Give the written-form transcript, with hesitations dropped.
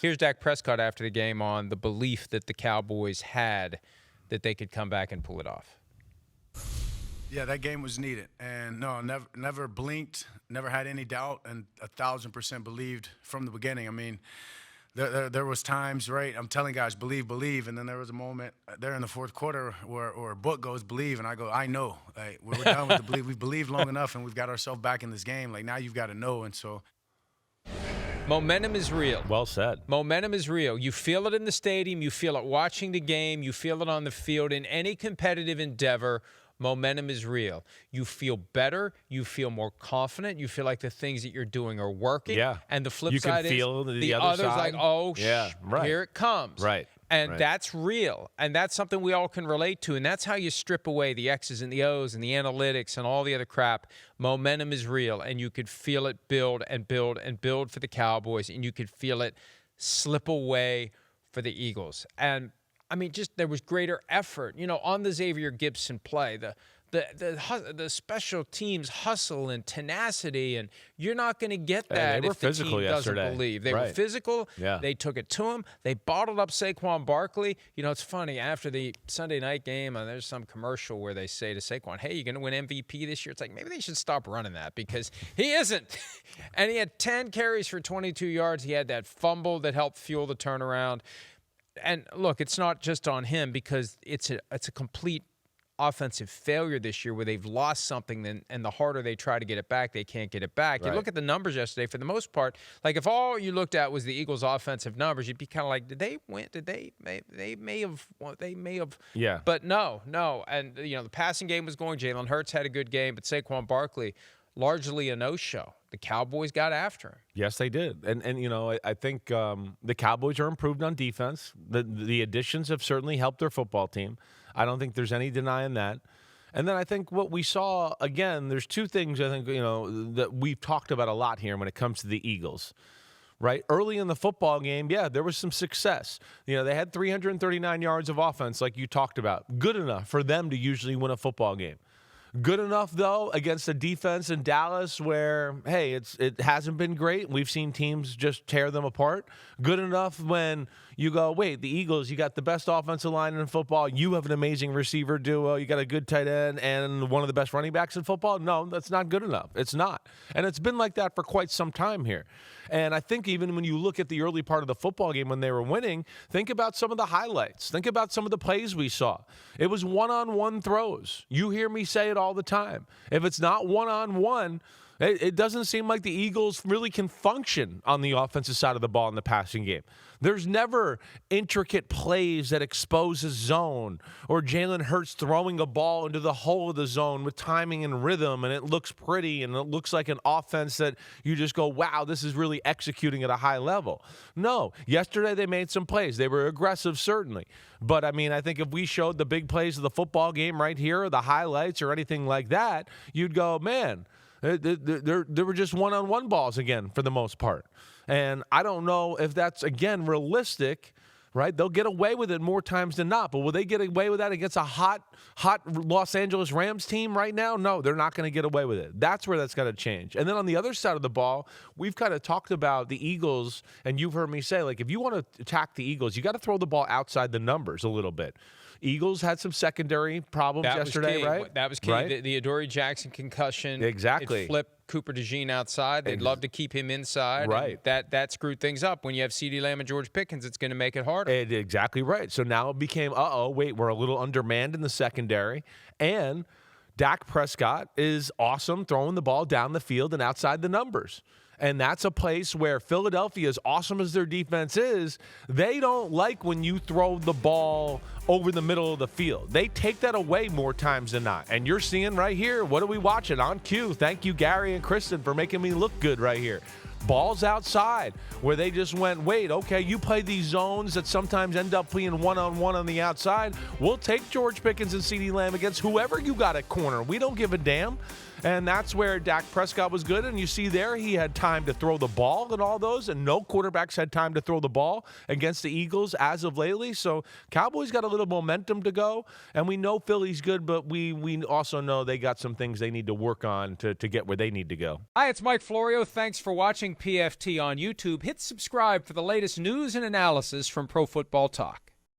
Here's Dak Prescott after the game on the belief that the Cowboys had that they could come back and pull it off. Yeah, that game was needed. And no, never blinked, never had any doubt, and 1,000% believed from the beginning. I mean, there was times, right, I'm telling guys, believe, and then there was a moment there in the fourth quarter where a book goes, believe, and I go, I know. Like, we're done with the believe. We've believed long enough, and we've got ourselves back in this game. Like, now you've got to know, and so. Momentum is real. Well said. Momentum is real. You feel it in the stadium. You feel it watching the game. You feel it on the field. In any competitive endeavor, momentum is real. You feel better. You feel more confident. You feel like the things that you're doing are working. Yeah. And the flip you side can feel is the other other's side. like, oh, yeah, right. here it comes. Right. And that's real. And that's something we all can relate to. And that's how you strip away the X's and the O's and the analytics and all the other crap. Momentum is real. And you could feel it build and build and build for the Cowboys. And you could feel it slip away for the Eagles. And, I mean, just there was greater effort. You know, on the Xavier Gibson play, the special teams hustle and tenacity, and you're not going to get that if the team doesn't believe. They were physical. Yeah. They took it to him. They bottled up Saquon Barkley. You know, it's funny. After the Sunday night game, there's some commercial where they say to Saquon, hey, you're going to win MVP this year. It's like, maybe they should stop running that because he isn't. And he had 10 carries for 22 yards. He had that fumble that helped fuel the turnaround. And, look, it's not just on him because it's a complete offensive failure this year where they've lost something, and the harder they try to get it back, they can't get it back. Right. You look at the numbers yesterday, for the most part, like if all you looked at was the Eagles' offensive numbers, you'd be kind of like, did they win? Did they may have. Yeah. But no. And, you know, the passing game was going. Jalen Hurts had a good game, but Saquon Barkley, largely a no-show. The Cowboys got after him. Yes, they did. And you know, I think the Cowboys are improved on defense. The additions have certainly helped their football team. I don't think there's any denying that. And then I think what we saw, again, there's two things I think, you know, that we've talked about a lot here when it comes to the Eagles. Right? Early in the football game, yeah, there was some success. You know, they had 339 yards of offense like you talked about. Good enough for them to usually win a football game. Good enough, though, against a defense in Dallas where, hey, it hasn't been great. We've seen teams just tear them apart. Good enough when you go, wait, the Eagles, you got the best offensive line in football. You have an amazing receiver duo. You got a good tight end and one of the best running backs in football. No, that's not good enough. It's not. And it's been like that for quite some time here. And I think even when you look at the early part of the football game when they were winning, think about some of the highlights. Think about some of the plays we saw. It was one-on-one throws. You hear me say it all the time. If it's not one-on-one, it doesn't seem like the Eagles really can function on the offensive side of the ball in the passing game. There's never intricate plays that exposes zone or Jalen Hurts throwing a ball into the hole of the zone with timing and rhythm, and it looks pretty and it looks like an offense that you just go, wow, this is really executing at a high level. No, yesterday they made some plays. They were aggressive, certainly. But, I mean, I think if we showed the big plays of the football game right here, or the highlights or anything like that, you'd go, man, there were just one-on-one balls again for the most part. And I don't know if that's, again, realistic, right? They'll get away with it more times than not. But will they get away with that against a hot Los Angeles Rams team right now? No, they're not going to get away with it. That's where that's got to change. And then on the other side of the ball, we've kind of talked about the Eagles, and you've heard me say, like, if you want to attack the Eagles, you got to throw the ball outside the numbers a little bit. Eagles had some secondary problems yesterday, right? That was key. Right? The Adoree Jackson concussion. Exactly. It flipped Cooper DeJean outside. They'd love to keep him inside. Right. That screwed things up. When you have CeeDee Lamb and George Pickens, it's going to make it harder. Exactly right. So now it became, wait, we're a little undermanned in the secondary. And Dak Prescott is awesome throwing the ball down the field and outside the numbers. And that's a place where Philadelphia, as awesome as their defense is, they don't like when you throw the ball over the middle of the field. They take that away more times than not. And you're seeing right here, what are we watching? On cue. Thank you, Gary and Kristen, for making me look good right here. Balls outside where they just went, wait, okay, you play these zones that sometimes end up being one-on-one on the outside. We'll take George Pickens and CeeDee Lamb against whoever you got at corner. We don't give a damn. And that's where Dak Prescott was good. And you see there, he had time to throw the ball and all those, and no quarterbacks had time to throw the ball against the Eagles as of lately. So Cowboys got a little momentum to go, and we know Philly's good, but we also know they got some things they need to work on to get where they need to go. Hi, it's Mike Florio. Thanks for watching PFT on YouTube. Hit subscribe for the latest news and analysis from Pro Football Talk.